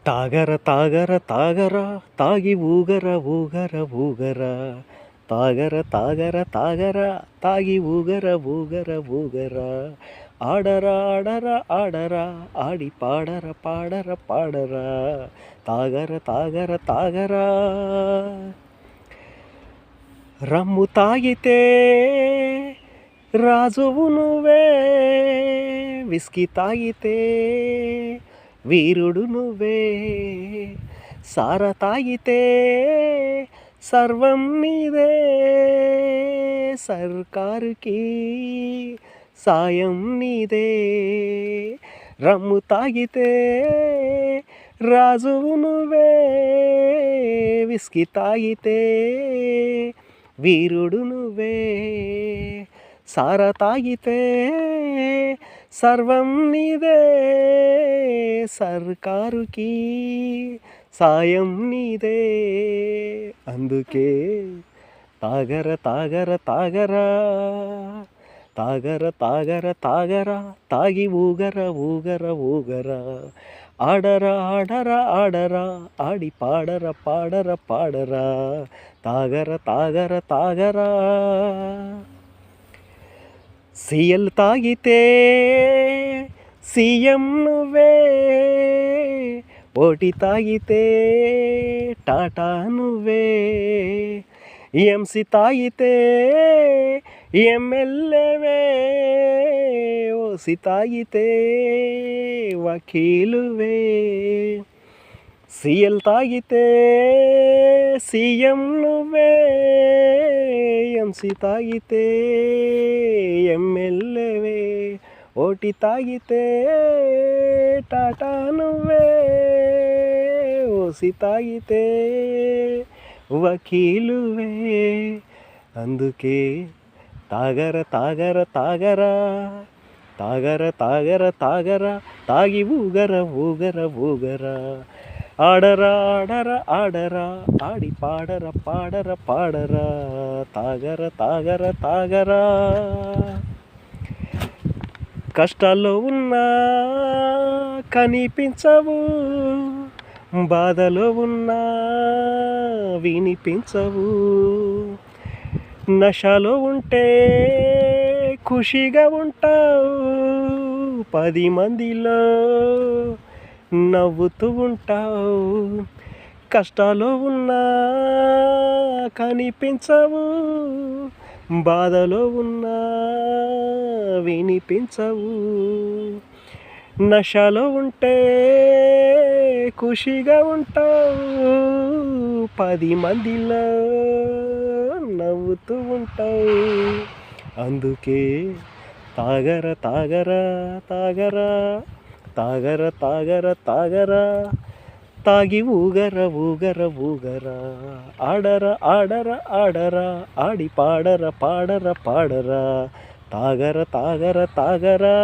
తాగర తాగర తాగరా తాగి ఊగర ఊగర ఊగరా తాగర తాగర తాగరా తాగి ఊగర ఊగర ఊగరా ఆడరా ఆడరా ఆడరా ఆడి పాడర పాడర పాడరా తాగర తాగర తాగరా రమ్ము తాగితే రాజువు నువ్వే విస్కీ తాగితే వీరుడు నువ్వే సార తాగితే సర్వం నీదే సర్కారుకి సాయం నీదే రమ్ము తాగితే రాజువు నువ్వే విస్కీ తాగితే వీరుడు నువ్వే సార తాగితే సర్వం నీదే సర్కారుకి సాయం నీదే అందుకే తాగర తాగర తాగరా తాగర తాగర తాగరా తాగి ఊగర ఊగర ఊగరా ఆడరా ఆడరా ఆడరా ఆడి పాడర పాడర పాడరా తాగర తాగర తాగరా సీఎల్ తాగితే సీఎం నువ్వే ఓటి తాగితే టాటా నువ్వే ఎంసి తాగితే ఎమ్మెల్యేవే ఓసి తాగితే వకీలువే సీఎల్ తాగితే సీఎం నువ్వే ఎంసి తాగితే ఎమ్మెల్యేవే ఓటి తాగితే టాటా నువ్వే ఓసి తాగితే వకీలువే అందుకే తాగర తాగర తాగరా తాగర తాగర తాగరా తాగి ఊగర ఊగర ఊగరా ఆడరా ఆడరా ఆడరా ఆడి పాడర పాడర పాడరా తాగర తాగర తాగరా కష్టాల్లో ఉన్నా కనిపించవు బాధలో ఉన్నా వినిపించవు నశలో ఉంటే ఖుషిగా ఉంటావు 10 మందిలో నవ్వుతూ ఉంటావు కష్టాల్లో ఉన్నా కనిపించవు బాధలో ఉన్నా వినిపించవు నశలో ఉంటే ఖుషిగా ఉంటావు 10 మందిలో నవ్వుతూ ఉంటావు అందుకే తాగర తాగర తాగరా తాగర తాగర తాగరా తాగి ఊగర ఊగర ఊగరా ఆడర ఆడర ఆడరా ఆడి పాడర పాడర పాడరా తాగర తాగర తాగరా